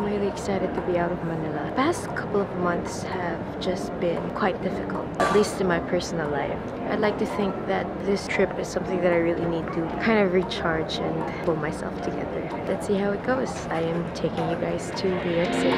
I'm really excited to be out of Manila. The past couple of months have just been quite difficult, at least in my personal life. I'd like to think that this trip is something that I really need to kind of recharge and pull myself together. Let's see how it goes. I am taking you guys to New York City.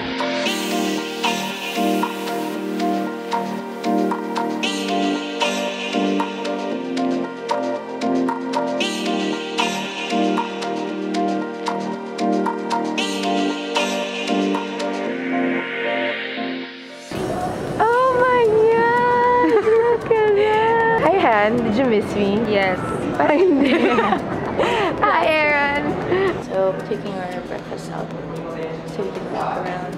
Did you miss me? Yes. Hi, Aaron! So, taking our breakfast out so we can walk around.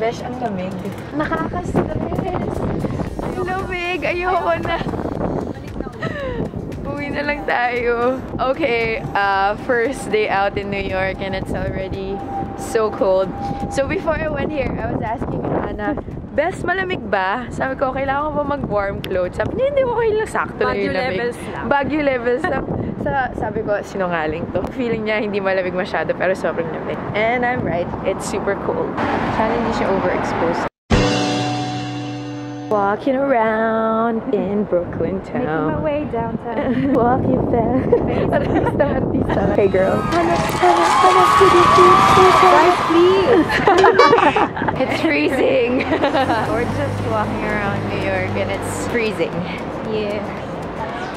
Besh, ang lamig. Nakaka-stress. Ang lamig. Ayoko na. Uwi na lang tayo. Okay, first day out in New York and it's already so cold. So, before I went here, I was asking Hannah, Bes, malamig ba? Sabi ko, kailangan ko ba mag-warm clothes? Sabi niya, hindi mo kayo sakto lang yung lamig. Baguio levels lang. Sabi ko, sinungaling to. Feeling niya hindi malamig masyado, pero sobrang lamig. And I'm right, it's super cold. Sana hindi siya overexposed. Walking around in Brooklyn town. Making my way downtown. Walking fast. Artista. Hey girl. Hannah, Guys, please! It's freezing. We're just walking around New York and it's freezing. Yeah.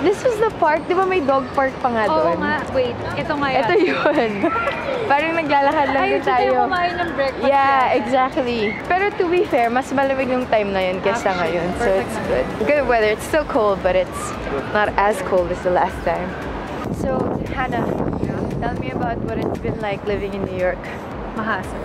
This was the park. Di ba may dog park pa nga doon? Oo nga. Wait, ito nga yan. Ito yun. Parang naglalakad lang din tayo. Ayun, kumain ng breakfast. Yeah, exactly. Pero to be fair, mas malamig yung time na yun kesa ngayon. So it's good. Good weather. It's still cold, but it's not as cold as the last time. So, Hannah, tell me about what it's been like living in New York. Mahasal.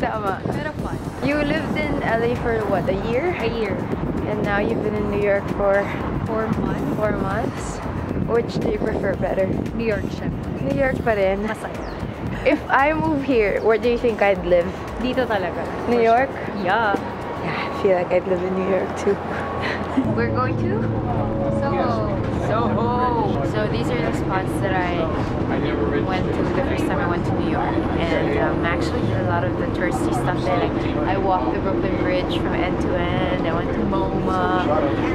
Tama. Pero fun. You lived in LA for what, a year? A year. And now you've been in New York for 4 months. 4 months. Which do you prefer better? New York siya. New York pa rin. Masaya. If I move here, where do you think I'd live? Dito talaga. New York? Yeah. Yeah, I feel like I'd live in New York too. We're going to Soho. So these are the spots that I went to the first time I went to New York, and actually did a lot of the touristy stuff there. Like I walked the Brooklyn Bridge from end to end. I went to MoMA.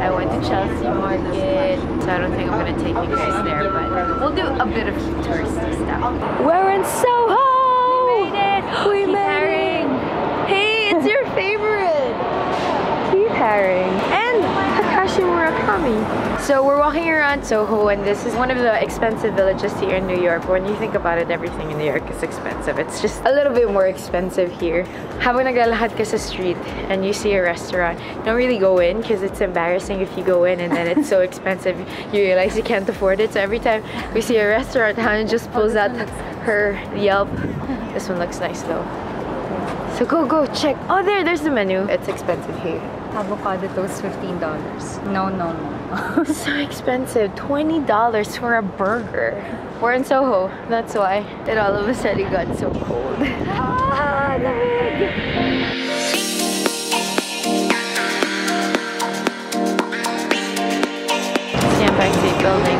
I went to Chelsea Market. So I don't think I'm gonna take you guys there, but we'll do a bit of touristy stuff. We're in Soho. We made it. We made it. Hey, it's your favorite. Keith Haring and Takashi Murakami. So we're walking around Soho, and this is one of the expensive villages here in New York. When you think about it, everything in New York is expensive. It's just a little bit more expensive here. Habang naglalakad ka sa street and you see a restaurant, don't really go in because it's embarrassing if you go in and then it's so expensive. You realize you can't afford it. So every time we see a restaurant, Hannah just pulls out her Yelp. This one looks nice though. So go check. Oh, there's the menu. It's expensive here. Avocado toast, $15. No. So expensive. $20 for a burger. We're in Soho. That's why it all of a sudden got so cold. Ah, lamig! Empire State Building.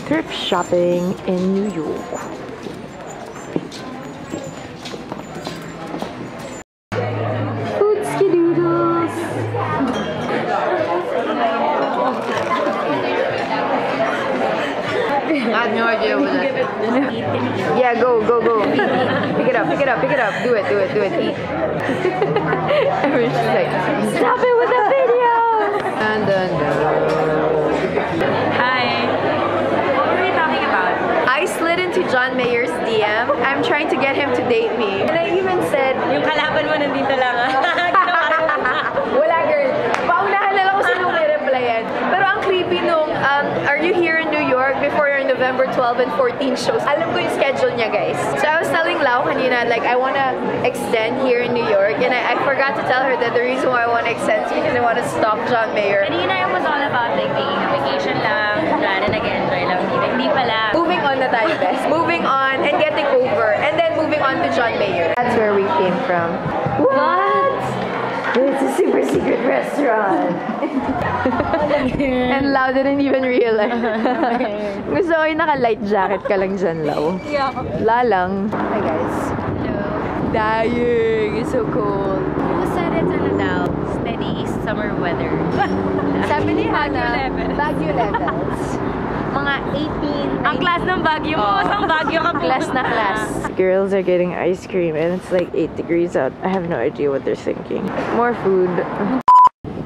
Thrift shopping in New York. I have no idea what that is. Yeah, go. Pick it up. Do it. Eat. Everyone's just like, stop it with the video! Hi. What were we talking about? I slid into John Mayer's DM. I'm trying to get him to date me. And I even said, Yung kalaban mo nandito lang. wala girl. Paunahan na lang kung sino may replyan. Pero ang creepy nung, are you here in New York before your November 12 and 14 shows? Alam ko yung schedule niya, guys. So I was telling Lau kanina, like, I wanna extend here in New York. And I forgot to tell her that the reason why I wanna extend is because I wanna stop John Mayer. Kanina it was all about like taking a vacation lang, plan and nag-enjoy lang dito. Hindi pala. Moving on na tayo, best. Moving on and getting over. And then moving on to John Mayer. That's where we came from. What? It's a super secret restaurant. And Lau didn't even realize. Gusto ko yung naka-light jacket ka lang dyan, Lau. Yeah. Lalang. Hi guys. Hello. Dying. It's so cold. Who said it's daw? Steady summer weather. Sabi ni Baguio Hannah, levels. Baguio levels. Mga 18. Ang class ng Baguio mo. Isang Baguio ka Class na class. Girls are getting ice cream and it's like 8 degrees out. I have no idea what they're thinking. More food.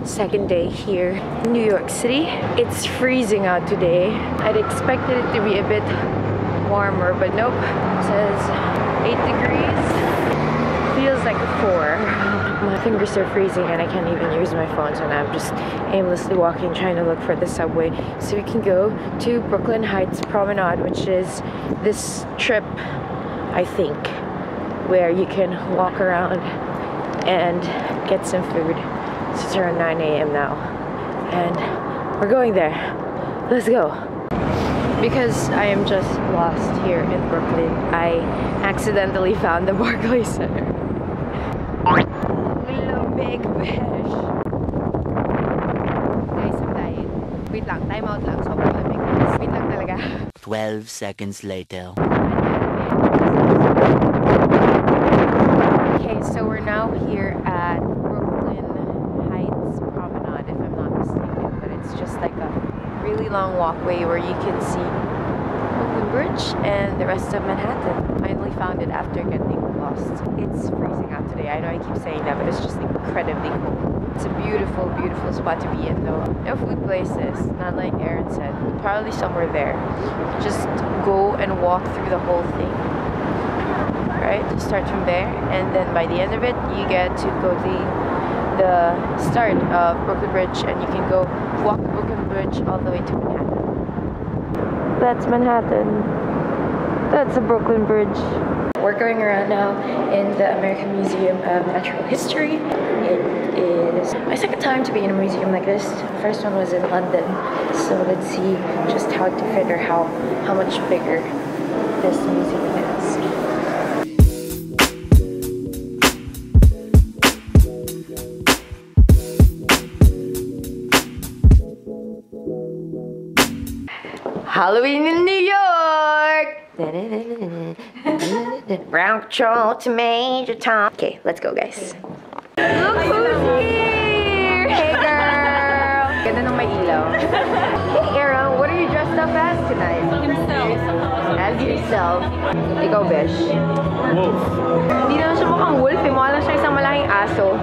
Second day here in New York City. It's freezing out today. I'd expected it to be a bit warmer, but nope. It says 8 degrees. Feels like 4. My fingers are freezing and I can't even use my phone, so now I'm just aimlessly walking, trying to look for the subway so we can go to Brooklyn Heights Promenade, which is this strip, I think, where you can walk around and get some food. It's around 9 a.m. now and we're going there. Let's go. Because I am just lost here in Brooklyn, I accidentally found the Barclays Center. Hello, big fish. Guys, I'm dying. Wait lang, time out lang. Sobrang lamig. Wait lang talaga. 12 seconds later. Okay, so we're now here at Brooklyn Heights Promenade, if I'm not mistaken. But it's just like a really long walkway where you can see Brooklyn Bridge and the rest of Manhattan. Finally found it after getting lost. It's freezing out today. I know I keep saying that, but it's just incredibly cold. It's a beautiful, beautiful spot to be in though. No food places, not like Aaron said. Probably somewhere there. Just go and walk through the whole thing. Right? Just start from there, and then by the end of it, you get to go to the start of Brooklyn Bridge, and you can go walk the Brooklyn Bridge all the way to Manhattan. That's Manhattan. That's the Brooklyn Bridge. We're going around now in the American Museum of Natural History. It is my second time to be in a museum like this. The first one was in London. So let's see just how to figure how much bigger this museum is. Halloween in New York! Round control to Major Tom. Okay, let's go guys. Look who's here! Hey girl! Ganda ng may ilaw. Hey Aaron, what are you dressed up as tonight? As yourself. Ikaw, Besh. Wolf. Hindi naman siya mukhang wolf eh. Mukha lang siya isang malaking aso.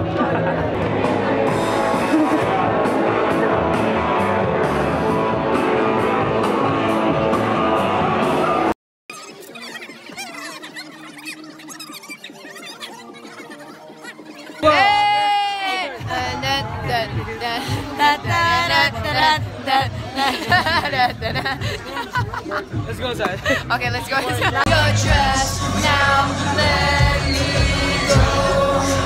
Let's go inside. Okay, let's go. Your dress now, let me go.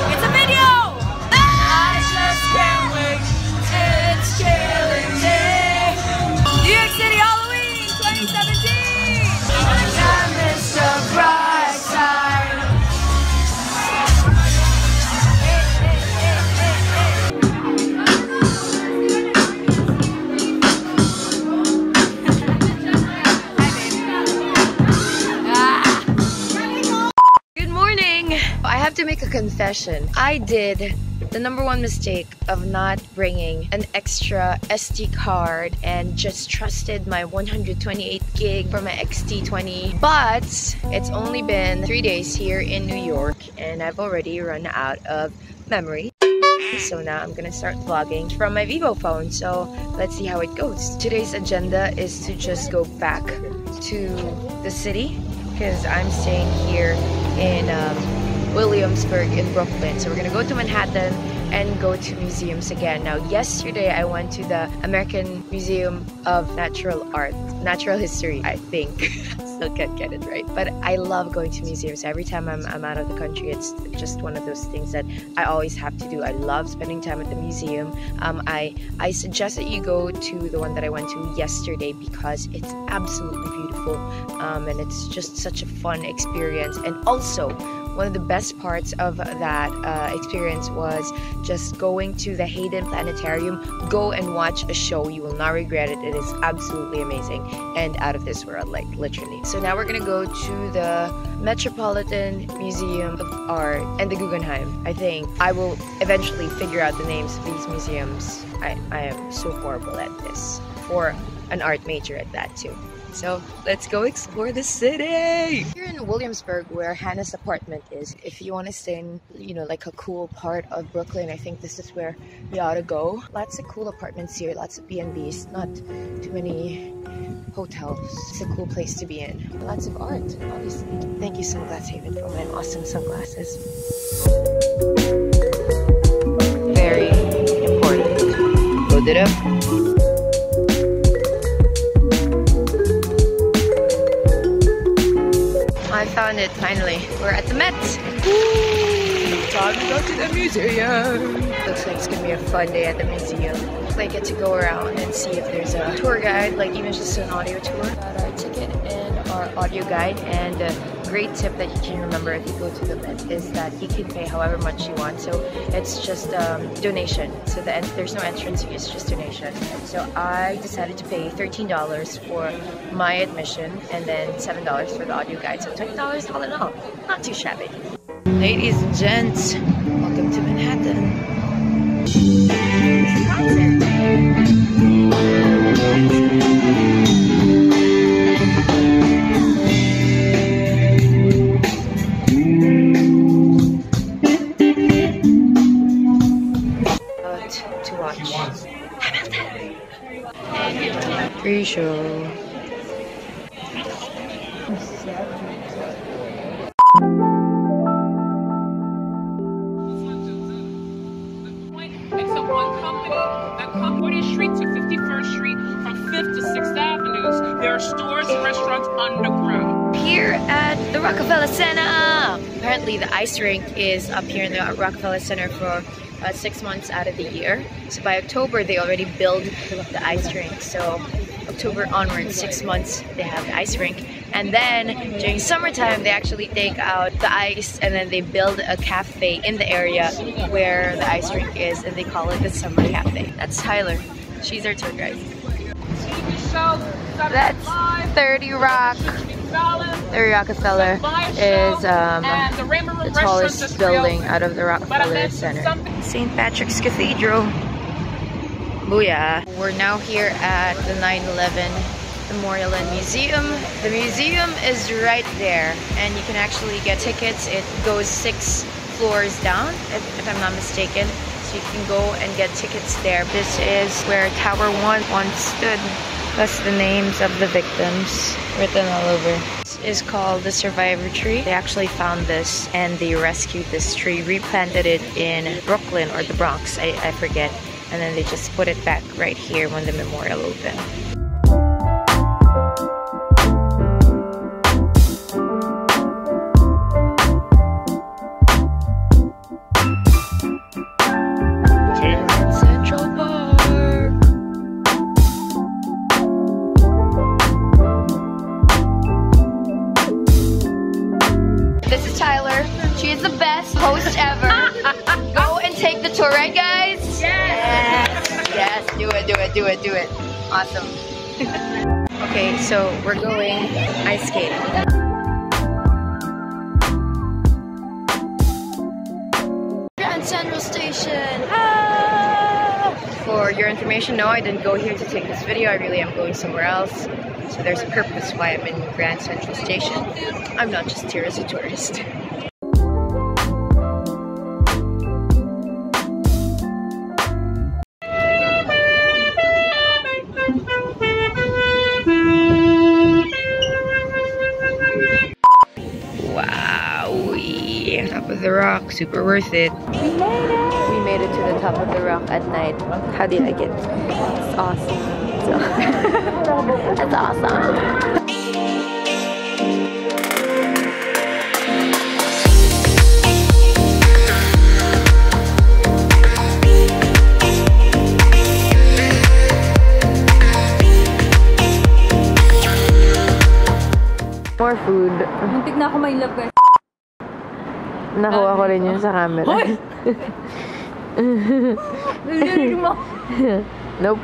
It's a video! I just can't wait. It's killing me. New York City Halloween 2017. I missed the bright side. I have to make a confession. I did the #1 mistake of not bringing an extra SD card and just trusted my 128 gig for my X-T20. But it's only been 3 days here in New York and I've already run out of memory. So now I'm gonna start vlogging from my Vivo phone. So let's see how it goes. Today's agenda is to just go back to the city because I'm staying here in Williamsburg in Brooklyn. So we're gonna go to Manhattan and go to museums again. Now, yesterday I went to the American Museum of Natural History, I think. Still can't get it right. But I love going to museums. Every time I'm out of the country, it's just one of those things that I always have to do. I love spending time at the museum. I suggest that you go to the one that I went to yesterday because it's absolutely beautiful and it's just such a fun experience. And also, one of the best parts of that experience was just going to the Hayden Planetarium. Go and watch a show. You will not regret it. It is absolutely amazing and out of this world, like literally. So now we're gonna go to the Metropolitan Museum of Art and the Guggenheim. I think I will eventually figure out the names of these museums. I am so horrible at this, for an art major at that too. So let's go explore the city. Here in Williamsburg, where Hannah's apartment is, if you want to stay in, you know, like a cool part of Brooklyn, I think this is where you ought to go. Lots of cool apartments here, lots of B&Bs, not too many hotels. It's a cool place to be in. Lots of art, obviously. Thank you, Sunglass Haven, for my awesome sunglasses. Very important. Load it up. I found it finally. We're at the Met. Time to go to the museum. Looks like it's gonna be a fun day at the museum. I get to go around and see if there's a tour guide, like even just an audio tour. Got our ticket and our audio guide, and a great tip that you can remember if you go to the Met is that you can pay however much you want. So it's just donation. So there's no entrance fee, it's just donation. So I decided to pay $13 for my admission and then $7 for the audio guide. So $20 all in all. Not too shabby. Ladies and gents, welcome to Manhattan. To watch Hamilton. Pre-show. Except one company, that 40th Street to 51st Street, from 5th to 6th Avenues, there are stores and restaurants underground. Here at the Rockefeller Center. Apparently the ice rink is up here in the Rockefeller Center for 6 months out of the year. So by October they already build the ice rink. So October onwards, 6 months they have the ice rink. And then during summertime they actually take out the ice and then they build a cafe in the area where the ice rink is, and they call it the Summer Cafe. That's Tyler. She's our tour guide. That's 30 Rock. 30 Rockefeller is the tallest building out of the Rockefeller Center. St. Patrick's Cathedral. Booyah. We're now here at the 9/11 Memorial and Museum. The museum is right there, and you can actually get tickets. It goes 6 floors down, if I'm not mistaken. So you can go and get tickets there. This is where Tower 1 once stood. Plus the names of the victims written all over. This is called the Survivor Tree. They actually found this and they rescued this tree, replanted it in Brooklyn or the Bronx, I forget. And then they just put it back right here when the memorial opened. This is Tyler. She is the best host ever. Go and take the tour, right guys? Yes! Yes, do it, do it, do it, do it. Awesome. Okay, so we're going ice skating. Grand Central Station! Ah! For your information, no, I didn't go here to take this video. I really am going somewhere else. So there's a purpose why I'm in Grand Central Station. I'm not just here as a tourist. Wowee! Top of the rock, super worth it. We made it! We made it to the top of the rock at night. How do you like it? It's awesome. That's awesome. More food. Muntik na ako may love, guys. Nakuha ko rin yun sa camera. Narinig mo? Nope.